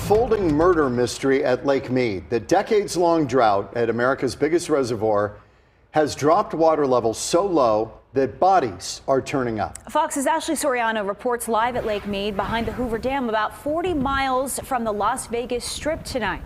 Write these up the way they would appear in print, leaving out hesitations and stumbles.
unfolding murder mystery at Lake Mead. The decades-long drought at America's biggest reservoir has dropped water levels so low that bodies are turning up. Fox's Ashley Soriano reports live at Lake Mead behind the Hoover Dam, about 40 miles from the Las Vegas Strip tonight.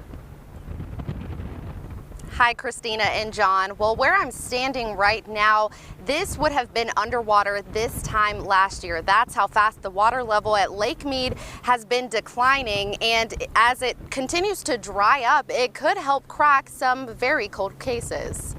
Hi, Christina and John. Well, where I'm standing right now, this would have been underwater this time last year. That's how fast the water level at Lake Mead has been declining. And as it continues to dry up, it could help crack some very cold cases.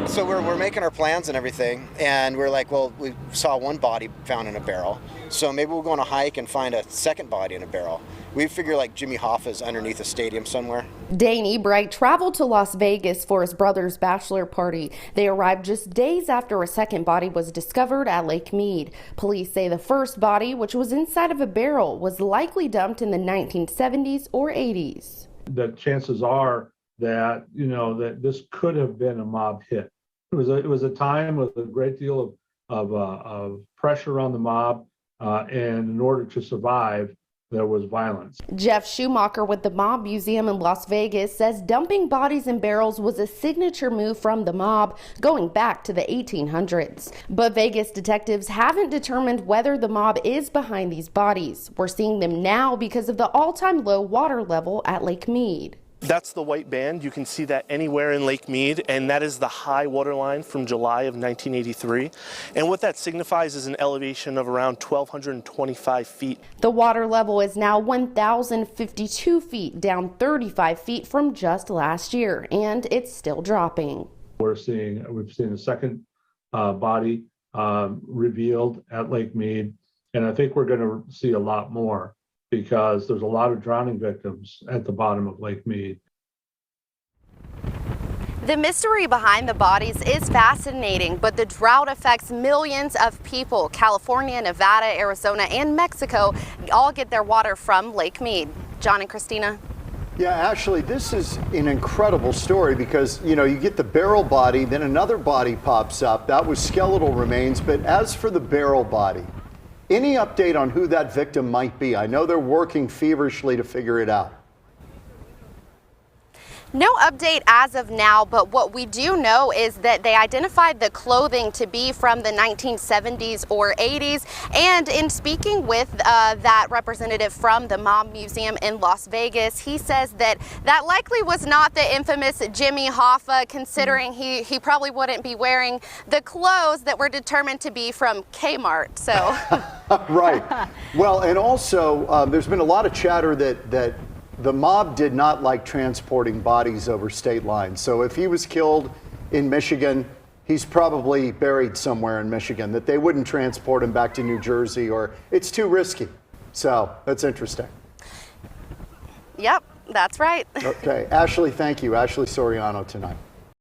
So we're making our plans and everything, and we're like, well, we saw one body found in a barrel, so maybe we'll go on a hike and find a second body in a barrel. We figure like Jimmy Hoffa's underneath a stadium somewhere. Dane Ebright traveled to Las Vegas for his brother's bachelor party. They arrived just days after a second body was discovered at Lake Mead. Police say the first body, which was inside of a barrel, was likely dumped in the 1970s or 80s. The chances are that, that this could have been a mob hit. It was a time with a great deal of pressure on the mob, and in order to survive, there was violence. Jeff Schumacher with the Mob Museum in Las Vegas says dumping bodies in barrels was a signature move from the mob going back to the 1800s. But Vegas detectives haven't determined whether the mob is behind these bodies. We're seeing them now because of the all-time low water level at Lake Mead. That's the white band. You can see that anywhere in Lake Mead, and that is the high water line from July of 1983. And what that signifies is an elevation of around 1,225 feet. The water level is now 1,052 feet, down 35 feet from just last year, and it's still dropping. We've seen a second body revealed at Lake Mead, and I think we're going to see a lot more, because there's a lot of drowning victims at the bottom of Lake Mead. The mystery behind the bodies is fascinating, but the drought affects millions of people. California, Nevada, Arizona, and Mexico all get their water from Lake Mead. John and Christina. Yeah, Ashley, this is an incredible story because, you get the barrel body, then another body pops up. That was skeletal remains. But as for the barrel body, any update on who that victim might be? I know they're working feverishly to figure it out. No update as of now, but what we do know is that they identified the clothing to be from the 1970s or 80s. And in speaking with that representative from the Mob Museum in Las Vegas, he says that likely was not the infamous Jimmy Hoffa, considering he probably wouldn't be wearing the clothes that were determined to be from Kmart. So, right. Well, and also there's been a lot of chatter that the mob did not like transporting bodies over state lines. So if he was killed in Michigan, he's probably buried somewhere in Michigan, that they wouldn't transport him back to New Jersey, or it's too risky. So that's interesting. Yep, that's right. Okay, Ashley, thank you. Ashley Soriano tonight.